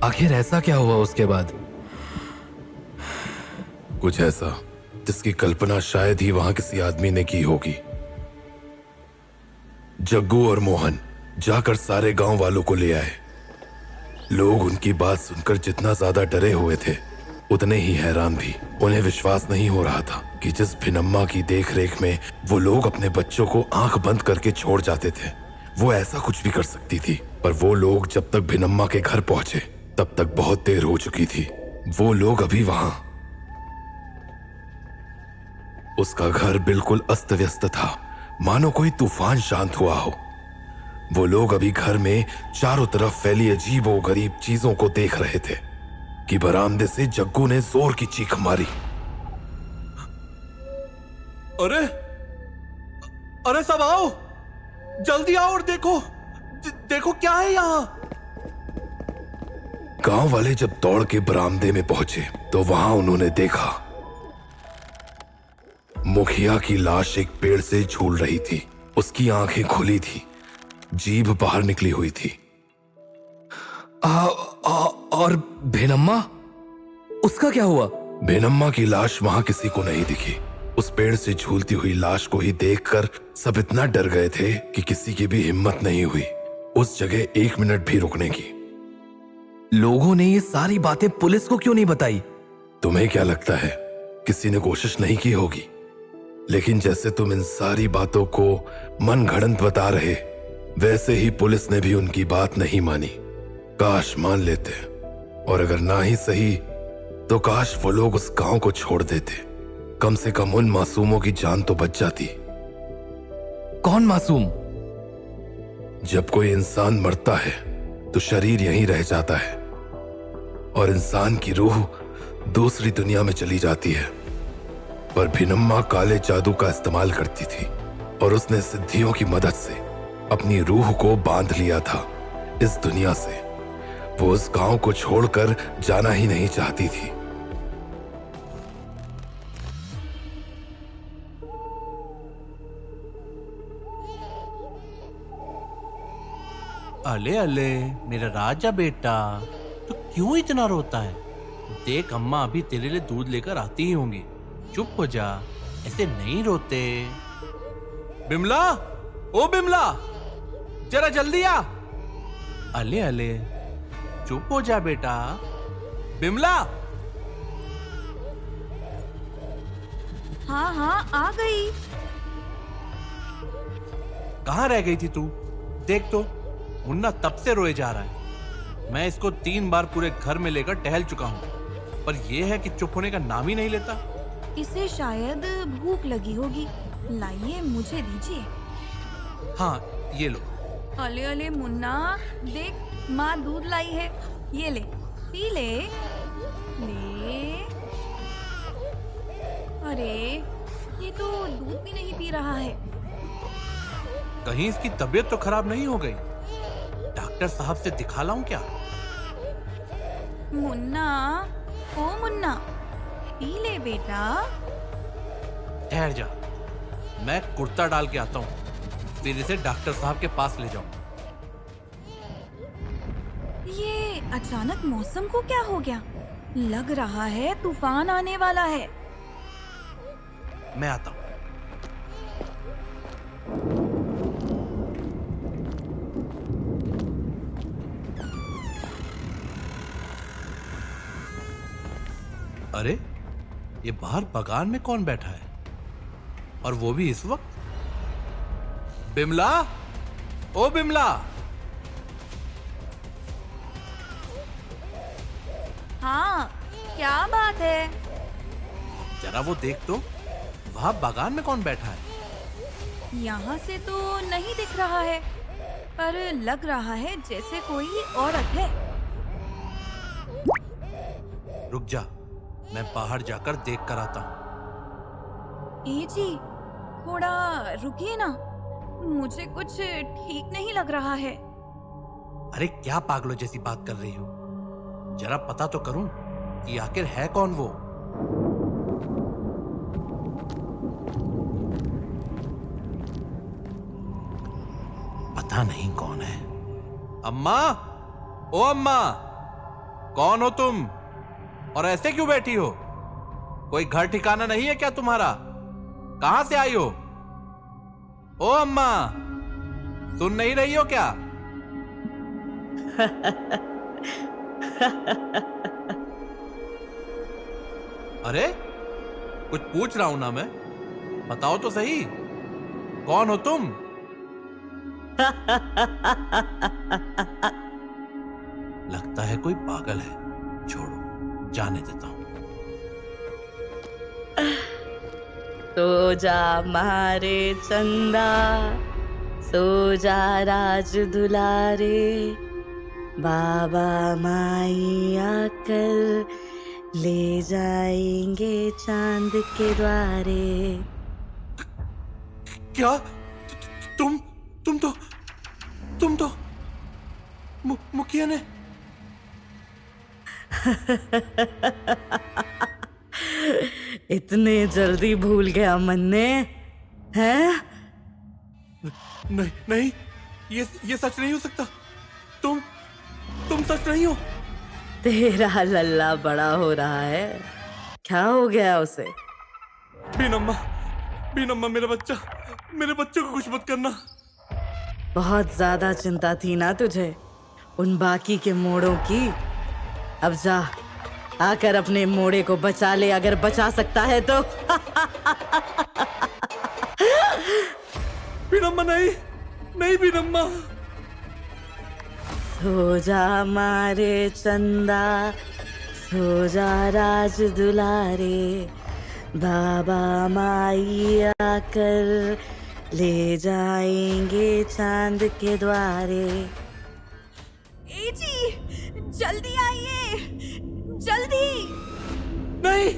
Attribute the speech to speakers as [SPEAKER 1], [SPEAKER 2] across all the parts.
[SPEAKER 1] आखिर ऐसा क्या हुआ उसके बाद?
[SPEAKER 2] कुछ ऐसा जिसकी कल्पना शायद ही वहां किसी आदमी ने की होगी। जग्गू और मोहन जाकर सारे गांव वालों को ले आए। लोग उनकी बात सुनकर जितना ज्यादा डरे हुए थे उतने ही हैरान भी। उन्हें विश्वास नहीं हो रहा था कि जिस भिनम्मा की देखरेख में वो लोग अपने बच्चों को आंख बंद करके छोड़ जाते थे, वो ऐसा कुछ भी कर सकती थी। पर वो लोग जब तक भिनम्मा के घर पहुंचे तब तक बहुत देर हो चुकी थी। वो लोग अभी वहां। उसका घर बिल्कुल अस्त व्यस्त था, मानो कोई तूफान शांत हुआ हो। वो लोग अभी घर में चारों तरफ फैली अजीबो गरीब चीजों को देख रहे थे कि बरामदे से जग्गू ने जोर की चीख मारी।
[SPEAKER 3] अरे अरे सब आओ, जल्दी आओ और देखो, देखो क्या है यहाँ।
[SPEAKER 2] गांव वाले जब दौड़ के बरामदे में पहुंचे तो वहां उन्होंने देखा मुखिया की लाश एक पेड़ से झूल रही थी। उसकी आंखें खुली थी, जीभ बाहर निकली हुई थी।
[SPEAKER 1] और भेनम्मा, उसका क्या हुआ?
[SPEAKER 2] भेनम्मा की लाश वहां किसी को नहीं दिखी। उस पेड़ से झूलती हुई लाश को ही देखकर सब इतना डर गए थे कि किसी की भी हिम्मत नहीं हुई उस जगह एक मिनट भी रुकने की।
[SPEAKER 1] लोगों ने ये सारी बातें पुलिस को क्यों नहीं बताई?
[SPEAKER 2] तुम्हें क्या लगता है किसी ने कोशिश नहीं की होगी? लेकिन जैसे तुम इन सारी बातों को मन घड़ंत बता रहे, वैसे ही पुलिस ने भी उनकी बात नहीं मानी। काश मान लेते, और अगर ना ही सही तो काश वो लोग उस गांव को छोड़ देते। कम से कम उन मासूमों की जान तो बच जाती।
[SPEAKER 1] कौन मासूम?
[SPEAKER 2] जब कोई इंसान मरता है तो शरीर यहीं रह जाता है और इंसान की रूह दूसरी दुनिया में चली जाती है। पर भिनम्मा काले जादू का इस्तेमाल करती थी और उसने सिद्धियों की मदद से अपनी रूह को बांध लिया था इस दुनिया से। वो उस गांव को छोड़कर जाना ही नहीं चाहती थी।
[SPEAKER 3] अले अले मेरा राजा बेटा, तू क्यों इतना रोता है? देख अम्मा अभी तेरे लिए दूध लेकर आती ही होंगी। चुप हो जा, ऐसे नहीं रोते। बिमला, ओ बिमला, जरा जल्दी आ। अले अले चुप हो जा बेटा। बिमला।
[SPEAKER 4] हाँ हाँ आ गई।
[SPEAKER 3] कहाँ रह गई थी तू? देख तो, मुन्ना तब से रोए जा रहा है। मैं इसको 3 बार पूरे घर में लेकर टहल चुका हूँ, पर यह है कि चुप होने का नाम ही नहीं लेता।
[SPEAKER 4] इसे शायद भूख लगी होगी, लाइए मुझे दीजिए।
[SPEAKER 3] हाँ ये लो।
[SPEAKER 4] अले अले मुन्ना, देख माँ दूध लाई है, ये ले, पी ले। ले। अरे ये तो दूध भी नहीं पी रहा है।
[SPEAKER 3] कहीं इसकी तबीयत तो खराब नहीं हो गई? डॉक्टर साहब से दिखा लाऊं क्या?
[SPEAKER 4] मुन्ना, ओ मुन्ना, पी ले बेटा।
[SPEAKER 3] ठहर जा, मैं कुर्ता डाल के आता हूँ, फिर इसे डॉक्टर साहब के पास ले जाऊं।
[SPEAKER 4] ये अचानक मौसम को क्या हो गया? लग रहा है तूफान आने वाला है।
[SPEAKER 3] मैं आता हूँ। अरे ये बाहर बगान में कौन बैठा है, और वो भी इस वक्त? बिमला, ओ बिमला।
[SPEAKER 4] हाँ क्या बात है?
[SPEAKER 3] जरा वो देख तो, वहां बगान में कौन बैठा है?
[SPEAKER 4] यहाँ से तो नहीं दिख रहा है, पर लग रहा है जैसे कोई औरत है।
[SPEAKER 3] रुक जा, मैं बाहर जाकर देख कर आता हूँ।
[SPEAKER 4] ए जी, थोड़ा रुकिए ना, मुझे कुछ ठीक नहीं लग रहा है।
[SPEAKER 3] अरे क्या पागलों जैसी बात कर रही हो? जरा पता तो करूं कि आखिर है कौन वो। पता नहीं कौन है। अम्मा, ओ अम्मा, कौन हो तुम और ऐसे क्यों बैठी हो? कोई घर ठिकाना नहीं है क्या तुम्हारा? कहां से आई हो? ओ अम्मा, सुन नहीं रही हो क्या? अरे कुछ पूछ रहा हूं ना मैं, बताओ तो सही, कौन हो तुम? लगता है कोई पागल है, छोड़ो, जाने देता हूं।
[SPEAKER 5] सो जा मारे चंदा, सो जा राज दुलारे, बाबा माई आकर ले जाएंगे चांद के द्वारे।
[SPEAKER 3] क्या? तुम तो मुखिया ने?
[SPEAKER 5] इतने जल्दी भूल गया मन्ने, हैं?
[SPEAKER 3] नहीं, ये सच नहीं हो सकता। तुम सच नहीं हो।
[SPEAKER 5] तेरा लल्ला बड़ा हो रहा है, क्या हो गया उसे?
[SPEAKER 3] बीनम्मा मेरे बच्चे को कुछ मत करना।
[SPEAKER 5] बहुत ज्यादा चिंता थी ना तुझे उन बाकी के मोड़ों की? अब जा, आकर अपने मोड़े को बचा ले, अगर बचा सकता है तो।
[SPEAKER 3] बीनम्मा नहीं बीनम्मा।
[SPEAKER 5] सो जा मारे चंदा, सो जा राज दुलारे, बाबा माई आकर ले जाएंगे चांद के द्वारे।
[SPEAKER 4] ए जी, जल्दी आइए, जल्दी।
[SPEAKER 3] नहीं।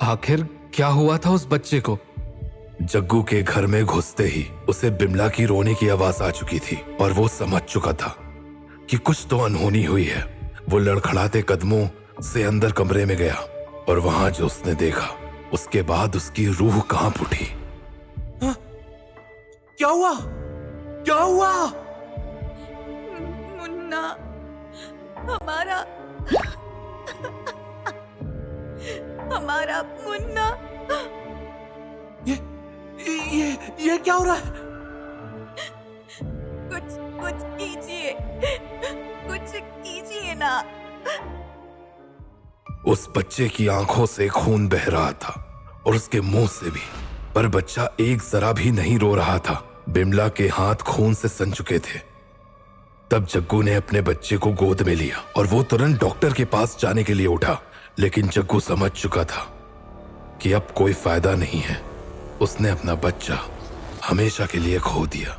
[SPEAKER 1] आखिर क्या हुआ था उस बच्चे को?
[SPEAKER 2] जग्गू के घर में घुसते ही उसे बिमला की रोने की आवाज आ चुकी थी और वो समझ चुका था कि कुछ तो अनहोनी हुई है। वो लड़खड़ाते कदमों से अंदर कमरे में गया और वहां जो उसने देखा, उसके बाद उसकी रूह कांप उठी।
[SPEAKER 3] क्या हुआ?
[SPEAKER 4] मुन्ना, हमारा मुन्ना।
[SPEAKER 3] ये क्या हो रहा है?
[SPEAKER 4] कुछ कीजिए ना।
[SPEAKER 2] उस बच्चे की आंखों से खून बह रहा था और उसके मुंह से भी, पर बच्चा एक जरा भी नहीं रो रहा था। बिमला के हाथ खून से सन चुके थे। तब जग्गू ने अपने बच्चे को गोद में लिया और वो तुरंत डॉक्टर के पास जाने के लिए उठा, लेकिन जग्गू समझ चुका था कि अब कोई फायदा नहीं है। उसने अपना बच्चा हमेशा के लिए खो दिया।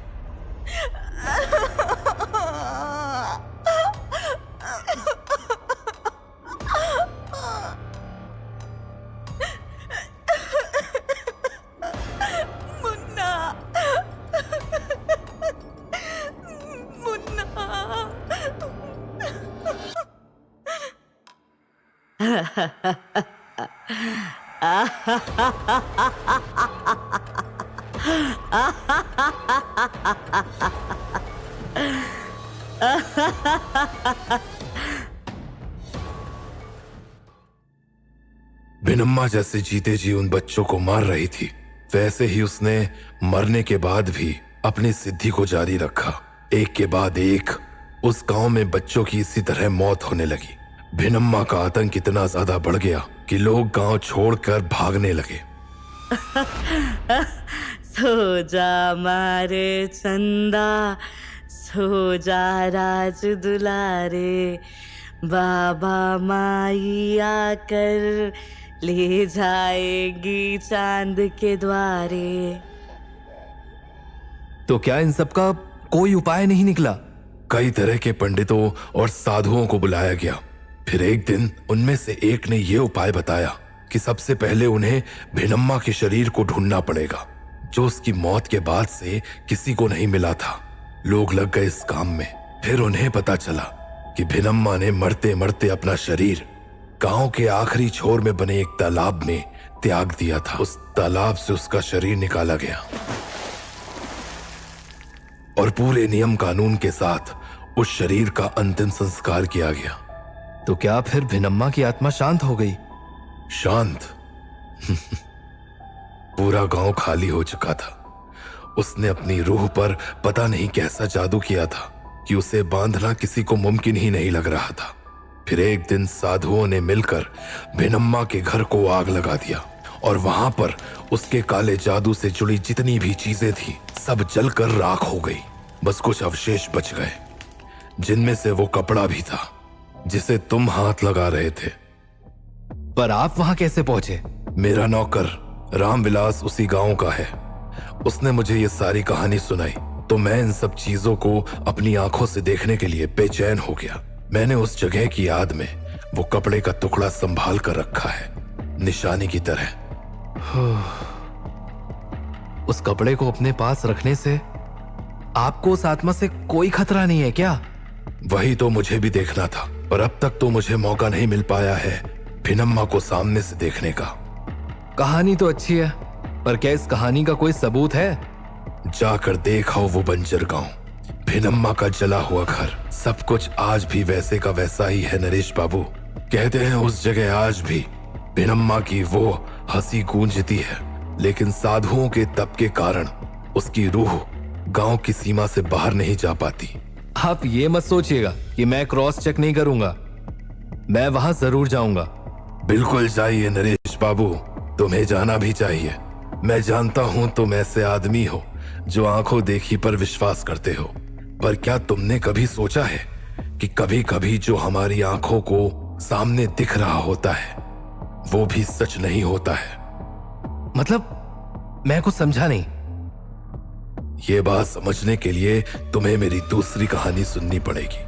[SPEAKER 2] बिनम्मा जैसे जीते जी उन बच्चों को मार रही थी, वैसे ही उसने मरने के बाद भी अपनी सिद्धि को जारी रखा। एक के बाद एक उस गांव में बच्चों की इसी तरह मौत होने लगी। बिनम्मा का आतंक इतना ज्यादा बढ़ गया कि लोग गांव छोड़कर भागने लगे।
[SPEAKER 5] सो जा मारे चंदा, सो जा राज दुलारे, बाबा माई आकर ले जाएगी चांद के द्वारे।
[SPEAKER 1] तो क्या इन सब का कोई उपाय नहीं निकला।
[SPEAKER 2] कई तरह के पंडितों और साधुओं को बुलाया गया। फिर एक दिन उनमें से एक ने यह उपाय बताया कि सबसे पहले उन्हें भिनम्मा के शरीर को ढूंढना पड़ेगा, जो उसकी मौत के बाद से किसी को नहीं मिला था। लोग लग गए इस काम में। फिर उन्हें पता चला कि भिनम्मा ने मरते मरते अपना शरीर गांव के आखिरी छोर में बने एक तालाब में त्याग दिया था। उस तालाब से उसका शरीर निकाला गया और पूरे नियम कानून के साथ उस शरीर का अंतिम संस्कार किया गया।
[SPEAKER 1] तो क्या फिर भिनम्मा की आत्मा शांत हो गई?
[SPEAKER 2] शांत? पूरा गांव खाली हो चुका था। उसने अपनी रूह पर पता नहीं कैसा जादू किया था कि उसे बांधना किसी को मुमकिन ही नहीं लग रहा था। फिर एक दिन साधुओं ने मिलकर भिनम्मा के घर को आग लगा दिया और वहां पर उसके काले जादू से जुड़ी जितनी भी चीजें थी सब जलकर राख हो गई। बस कुछ अवशेष बच गए, जिनमें से वो कपड़ा भी था जिसे तुम हाथ लगा रहे थे।
[SPEAKER 1] पर आप वहां कैसे पहुंचे?
[SPEAKER 2] मेरा नौकर रामविलास उसी गांव का है। उसने मुझे ये सारी कहानी सुनाई तो मैं इन सब चीजों को अपनी आंखों से देखने के लिए बेचैन हो गया। मैंने उस जगह की याद में वो कपड़े का टुकड़ा संभाल कर रखा है, निशानी की तरह।
[SPEAKER 1] उस कपड़े को अपने पास रखने से आपको उस आत्मा से कोई खतरा नहीं है क्या?
[SPEAKER 2] वही तो मुझे भी देखना था, पर अब तक तो मुझे मौका नहीं मिल पाया है भिनम्मा को सामने से देखने का।
[SPEAKER 1] कहानी तो अच्छी है, पर क्या इस कहानी का कोई सबूत है?
[SPEAKER 2] जाकर देखो वो बंजर गांव, भिनम्मा का जला हुआ घर, सब कुछ आज भी वैसे का वैसा ही है नरेश बाबू। कहते हैं उस जगह आज भी भिनम्मा की वो हंसी गूंजती है, लेकिन साधुओं के तप के कारण उसकी रूह गांव की सीमा से बाहर नहीं जा पाती।
[SPEAKER 1] आप ये मत सोचिएगा कि मैं क्रॉस चेक नहीं करूंगा। मैं वहां जरूर जाऊंगा।
[SPEAKER 2] बिल्कुल जाइए नरेश बाबू, तुम्हें जाना भी चाहिए। मैं जानता हूं तुम ऐसे आदमी हो जो आंखों देखी पर विश्वास करते हो, पर क्या तुमने कभी सोचा है कि कभी कभी जो हमारी आंखों को सामने दिख रहा होता है वो भी सच नहीं होता है?
[SPEAKER 1] मतलब मैं कुछ समझा नहीं।
[SPEAKER 2] ये बात समझने के लिए तुम्हें मेरी दूसरी कहानी सुननी पड़ेगी।